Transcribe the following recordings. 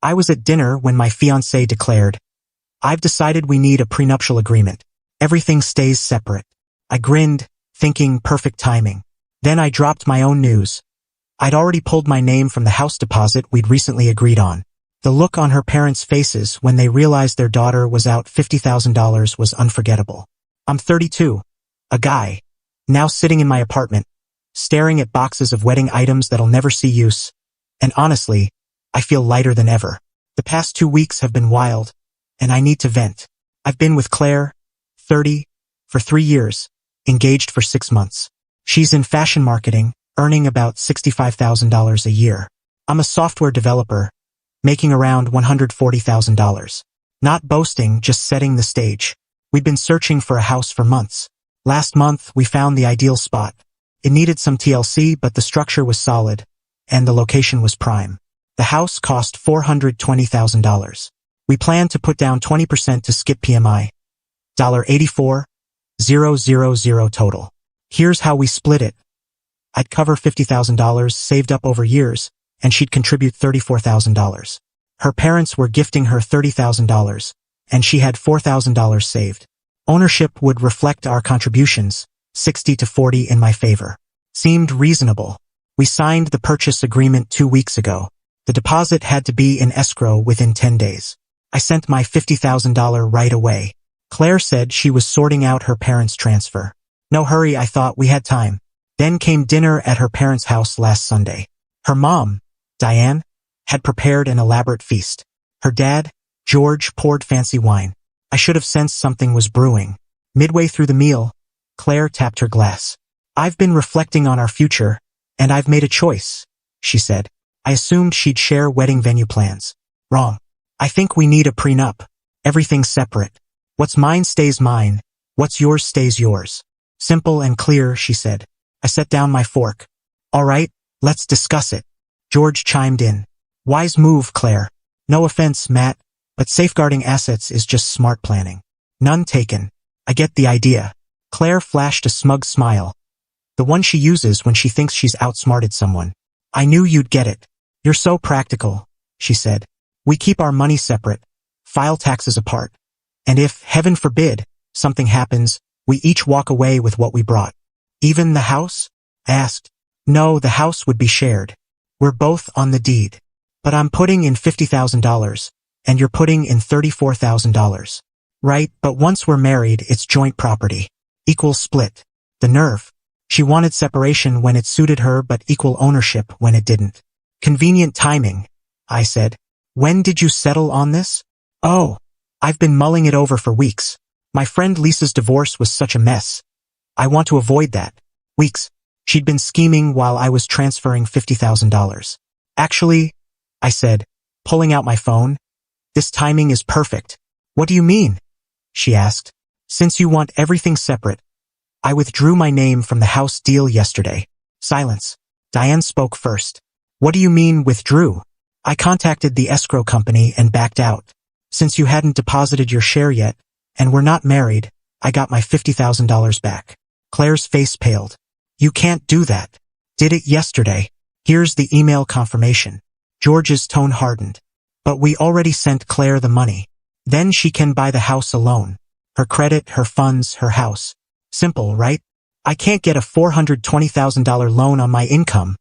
I was at dinner when my fiancé declared, "I've decided we need a prenuptial agreement. Everything stays separate." I grinned, thinking perfect timing. Then I dropped my own news. I'd already pulled my name from the house deposit we'd recently agreed on. The look on her parents' faces when they realized their daughter was out $50,000 was unforgettable. I'm 32, a guy, now sitting in my apartment, staring at boxes of wedding items that'll never see use, and honestly, I feel lighter than ever. The past 2 weeks have been wild, and I need to vent. I've been with Qley, 30, for 3 years, engaged for 6 months. She's in fashion marketing, earning about $65,000 a year. I'm a software developer, making around $140,000. Not boasting, just setting the stage. We've been searching for a house for months. Last month, we found the ideal spot. It needed some TLC, but the structure was solid, and the location was prime. The house cost $420,000. We planned to put down 20% to skip PMI. $84,000 total. Here's how we split it. I'd cover $50,000 saved up over years, and she'd contribute $34,000. Her parents were gifting her $30,000, and she had $4,000 saved. Ownership would reflect our contributions, 60 to 40 in my favor. Seemed reasonable. We signed the purchase agreement 2 weeks ago. The deposit had to be in escrow within 10 days. I sent my $50,000 right away. Qley said she was sorting out her parents' transfer. No hurry, I thought, we had time. Then came dinner at her parents' house last Sunday. Her mom, Diane, had prepared an elaborate feast. Her dad, George, poured fancy wine. I should have sensed something was brewing. Midway through the meal, Qley tapped her glass. "I've been reflecting on our future, and I've made a choice," she said. I assumed she'd share wedding venue plans. Wrong. I think we need a prenup. Everything's separate. What's mine stays mine. What's yours stays yours. Simple and clear, she said. I set down my fork. All right, let's discuss it. George chimed in. Wise move, Qley. No offense, Matt, but safeguarding assets is just smart planning. None taken. I get the idea. Qley flashed a smug smile. The one she uses when she thinks she's outsmarted someone. I knew you'd get it. You're so practical, she said. We keep our money separate, file taxes apart. And if, heaven forbid, something happens, we each walk away with what we brought. Even the house? I asked. No, the house would be shared. We're both on the deed. But I'm putting in $50,000, and you're putting in $34,000. Right, but once we're married, it's joint property. Equal split. The nerve. She wanted separation when it suited her, but equal ownership when it didn't. Convenient timing, I said. When did you settle on this? Oh, I've been mulling it over for weeks. My friend Lisa's divorce was such a mess. I want to avoid that. Weeks. She'd been scheming while I was transferring $50,000. Actually, I said, pulling out my phone, this timing is perfect. What do you mean? She asked. Since you want everything separate, I withdrew my name from the house deal yesterday. Silence. Diane spoke first. What do you mean withdrew? I contacted the escrow company and backed out. Since you hadn't deposited your share yet, and we're not married, I got my $50,000 back. Qley's face paled. You can't do that. Did it yesterday. Here's the email confirmation. George's tone hardened. But we already sent Qley the money. Then she can buy the house alone. Her credit, her funds, her house. Simple, right? I can't get a $420,000 loan on my income,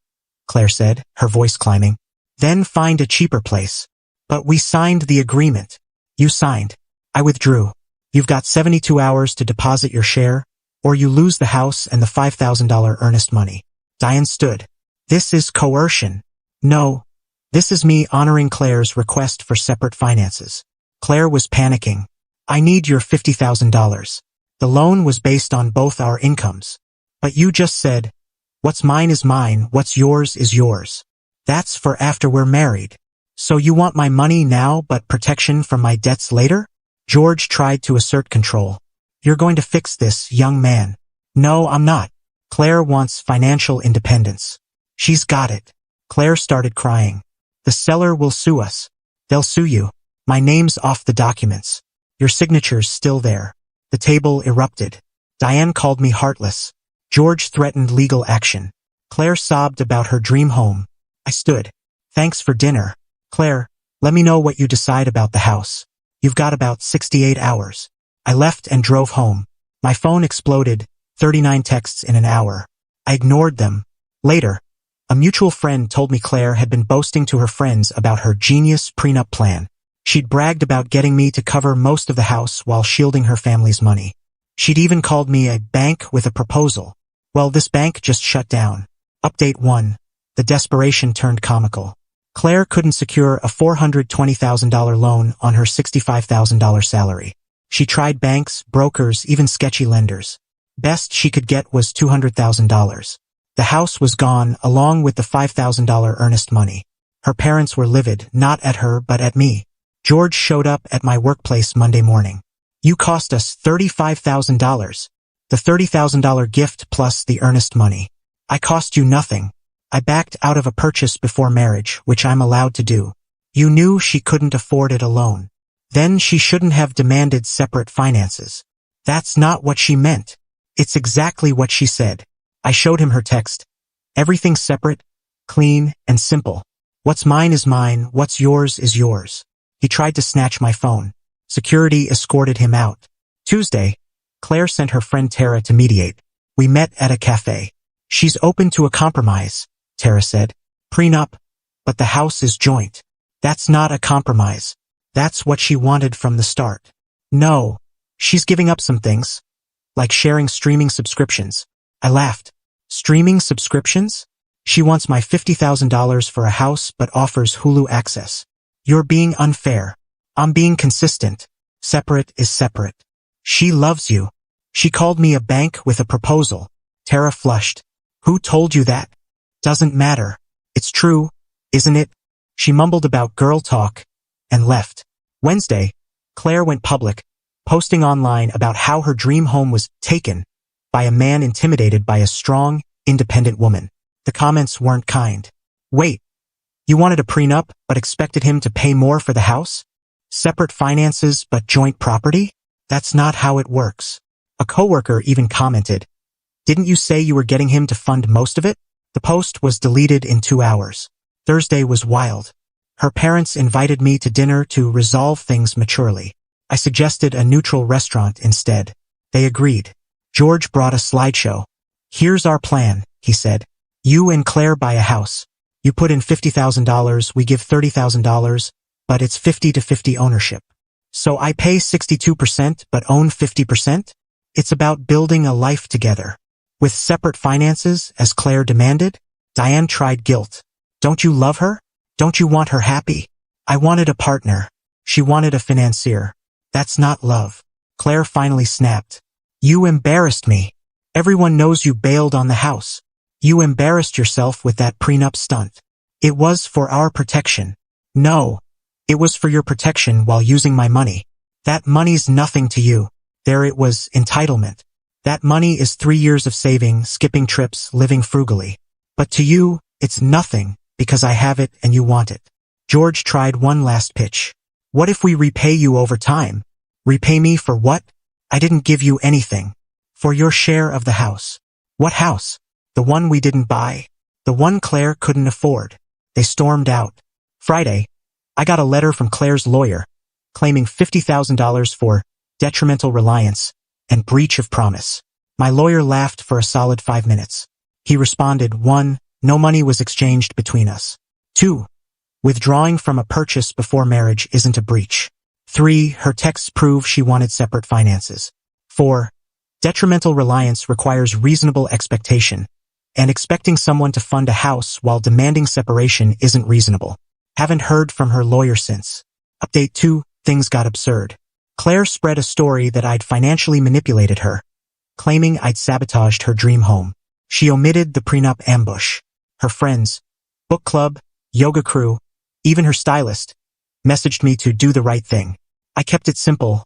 Qley said, her voice climbing. Then find a cheaper place. But we signed the agreement. You signed. I withdrew. You've got 72 hours to deposit your share, or you lose the house and the $5,000 earnest money. Diane stood. This is coercion. No. This is me honoring Qley's request for separate finances. Qley was panicking. I need your $50,000. The loan was based on both our incomes. But you just said, what's mine is mine, what's yours is yours. That's for after we're married. So you want my money now but protection from my debts later? George tried to assert control. You're going to fix this, young man. No, I'm not. Qley wants financial independence. She's got it. Qley started crying. The seller will sue us. They'll sue you. My name's off the documents. Your signature's still there. The table erupted. Diane called me heartless. George threatened legal action. Qley sobbed about her dream home. I stood. Thanks for dinner. Qley, Let me know what you decide about the house. You've got about 68 hours. I left and drove home. My phone exploded, 39 texts in an hour. I ignored them. Later, a mutual friend told me Claire had been boasting to her friends about her genius prenup plan. She'd bragged about getting me to cover most of the house while shielding her family's money. She'd even called me a bank with a proposal. Well, this bank just shut down. Update 1. The desperation turned comical. Claire couldn't secure a $420,000 loan on her $65,000 salary. She tried banks, brokers, even sketchy lenders. Best she could get was $200,000. The house was gone, along with the $5,000 earnest money. Her parents were livid, not at her but at me. George showed up at my workplace Monday morning. You cost us $35,000. The $30,000 gift plus the earnest money. I cost you nothing. I backed out of a purchase before marriage, which I'm allowed to do. You knew she couldn't afford it alone. Then she shouldn't have demanded separate finances. That's not what she meant. It's exactly what she said. I showed him her text. Everything separate, clean, and simple. What's mine is mine, what's yours is yours. He tried to snatch my phone. Security escorted him out. Tuesday, Claire sent her friend Tara to mediate. We met at a cafe. She's open to a compromise, Tara said. Prenup, but the house is joint. That's not a compromise. That's what she wanted from the start. No, she's giving up some things, like sharing streaming subscriptions. I laughed. Streaming subscriptions? She wants my $50,000 for a house but offers Hulu access. You're being unfair. I'm being consistent. Separate is separate. She loves you. She called me a bank with a proposal. Tara flushed. Who told you that? Doesn't matter. It's true, isn't it? She mumbled about girl talk and left. Wednesday, Claire went public, posting online about how her dream home was taken by a man intimidated by a strong, independent woman. The comments weren't kind. Wait, you wanted a prenup but expected him to pay more for the house? Separate finances but joint property? That's not how it works. A coworker even commented, didn't you say you were getting him to fund most of it? The post was deleted in 2 hours. Thursday was wild. Her parents invited me to dinner to resolve things maturely. I suggested a neutral restaurant instead. They agreed. George brought a slideshow. Here's our plan, he said. You and Claire buy a house. You put in $50,000, we give $30,000, but it's 50-50 ownership. So I pay 62% but own 50%? It's about building a life together. With separate finances, as Claire demanded? Diane tried guilt. Don't you love her? Don't you want her happy? I wanted a partner. She wanted a financier. That's not love. Claire finally snapped. You embarrassed me. Everyone knows you bailed on the house. You embarrassed yourself with that prenup stunt. It was for our protection. No. It was for your protection while using my money. That money's nothing to you. There it was, entitlement. That money is 3 years of saving, skipping trips, living frugally. But to you, it's nothing, because I have it and you want it. George tried one last pitch. What if we repay you over time? Repay me for what? I didn't give you anything. For your share of the house. What house? The one we didn't buy. The one Claire couldn't afford. They stormed out. Friday, I got a letter from Claire's lawyer, claiming $50,000 for detrimental reliance and breach of promise. My lawyer laughed for a solid 5 minutes. He responded, 1. No money was exchanged between us. 2. Withdrawing from a purchase before marriage isn't a breach. 3. Her texts prove she wanted separate finances. 4. Detrimental reliance requires reasonable expectation, and expecting someone to fund a house while demanding separation isn't reasonable. Haven't heard from her lawyer since. Update 2. Things got absurd. Claire spread a story that I'd financially manipulated her, claiming I'd sabotaged her dream home. She omitted the prenup ambush. Her friends, book club, yoga crew, even her stylist, messaged me to do the right thing. I kept it simple.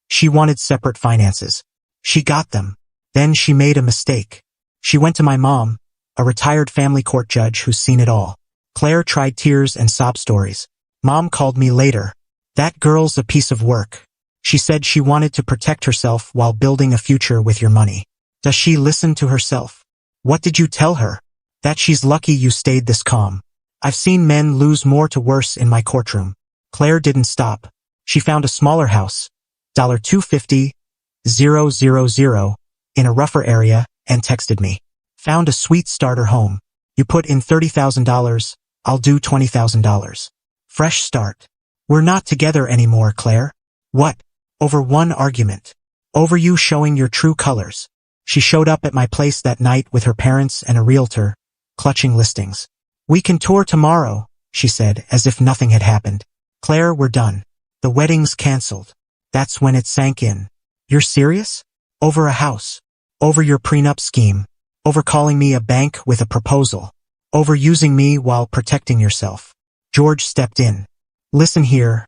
She wanted separate finances. She got them. Then she made a mistake. She went to my mom, a retired family court judge who's seen it all. Claire tried tears and sob stories. Mom called me later. That girl's a piece of work. She said she wanted to protect herself while building a future with your money. Does she listen to herself? What did you tell her? That she's lucky you stayed this calm. I've seen men lose more to worse in my courtroom. Claire didn't stop. She found a smaller house, $250,000, in a rougher area, and texted me. Found a sweet starter home. You put in $30,000, I'll do $20,000. Fresh start. We're not together anymore, Claire. What? Over one argument. Over you showing your true colors. She showed up at my place that night with her parents and a realtor, clutching listings. We can tour tomorrow, she said, as if nothing had happened. Claire, we're done. The wedding's canceled. That's when it sank in. You're serious? Over a house. Over your prenup scheme. Over calling me a bank with a proposal. Over using me while protecting yourself. George stepped in. Listen here.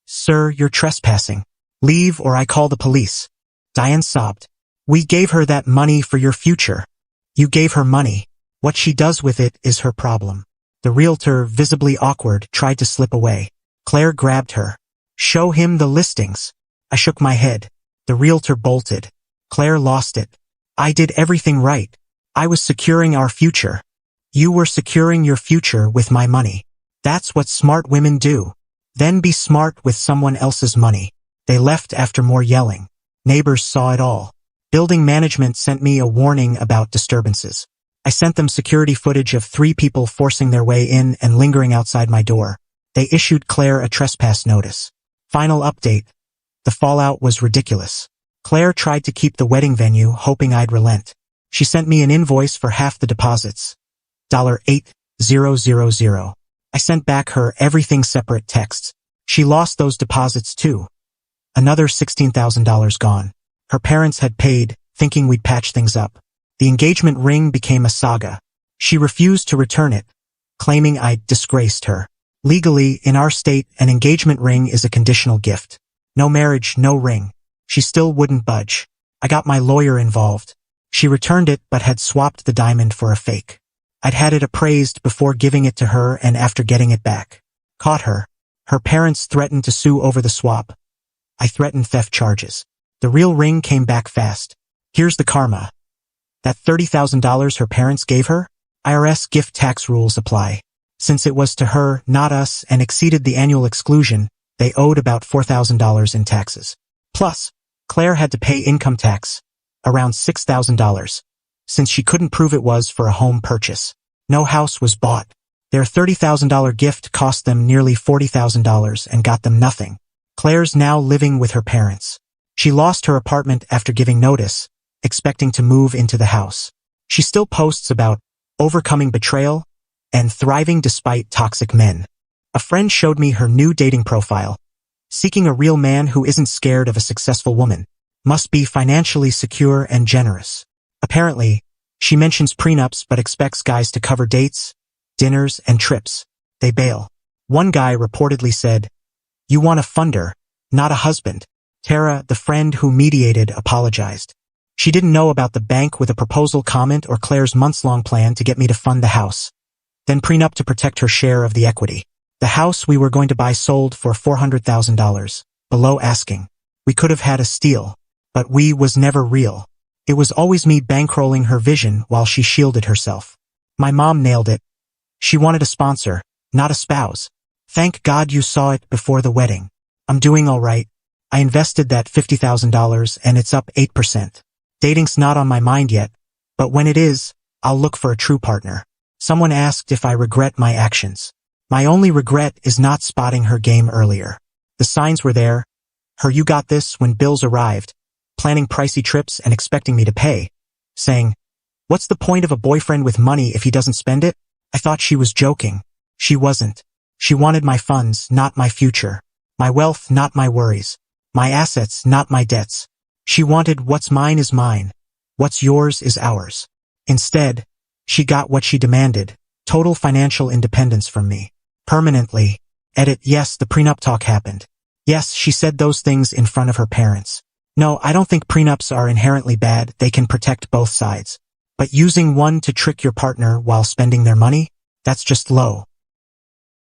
Sir, you're trespassing. Leave or I call the police. Diane sobbed. We gave her that money for your future. You gave her money. What she does with it is her problem. The realtor, visibly awkward, tried to slip away. Claire grabbed her. Show him the listings. I shook my head. The realtor bolted. Claire lost it. I did everything right. I was securing our future. You were securing your future with my money. That's what smart women do. Then be smart with someone else's money. They left after more yelling. Neighbors saw it all. Building management sent me a warning about disturbances. I sent them security footage of 3 people forcing their way in and lingering outside my door. They issued Claire a trespass notice. Final update. The fallout was ridiculous. Claire tried to keep the wedding venue, hoping I'd relent. She sent me an invoice for half the deposits. $8,000. I sent back her everything separate texts. She lost those deposits too. Another $16,000 gone. Her parents had paid, thinking we'd patch things up. The engagement ring became a saga. She refused to return it, claiming I'd disgraced her. Legally, in our state, an engagement ring is a conditional gift. No marriage, no ring. She still wouldn't budge. I got my lawyer involved. She returned it but had swapped the diamond for a fake. I'd had it appraised before giving it to her and after getting it back. Caught her. Her parents threatened to sue over the swap. I threatened theft charges. The real ring came back fast. Here's the karma. That $30,000 her parents gave her? IRS gift tax rules apply. Since it was to her, not us, and exceeded the annual exclusion, they owed about $4,000 in taxes. Plus, Claire had to pay income tax, around $6,000, since she couldn't prove it was for a home purchase. No house was bought. Their $30,000 gift cost them nearly $40,000 and got them nothing. Claire's now living with her parents. She lost her apartment after giving notice, expecting to move into the house. She still posts about overcoming betrayal and thriving despite toxic men. A friend showed me her new dating profile. Seeking a real man who isn't scared of a successful woman. Must be financially secure and generous. Apparently, she mentions prenups but expects guys to cover dates, dinners, and trips. They bail. One guy reportedly said, "You want a funder, not a husband." Tara, the friend who mediated, apologized. She didn't know about the bank with a proposal comment or Claire's months-long plan to get me to fund the house. Then prenup to protect her share of the equity. The house we were going to buy sold for $400,000, below asking. We could have had a steal, but we was never real. It was always me bankrolling her vision while she shielded herself. My mom nailed it. She wanted a sponsor, not a spouse. Thank God you saw it before the wedding. I'm doing all right. I invested that $50,000 and it's up 8%. Dating's not on my mind yet, but when it is, I'll look for a true partner. Someone asked if I regret my actions. My only regret is not spotting her game earlier. The signs were there. Her "you got this" when bills arrived, planning pricey trips and expecting me to pay, saying, "What's the point of a boyfriend with money if he doesn't spend it?" I thought she was joking. She wasn't. She wanted my funds, not my future. My wealth, not my worries. My assets, not my debts. She wanted what's mine is mine. What's yours is ours. Instead, she got what she demanded, total financial independence from me. Permanently. Edit. Yes, the prenup talk happened. Yes, she said those things in front of her parents. No, I don't think prenups are inherently bad. They can protect both sides. But using one to trick your partner while spending their money? That's just low.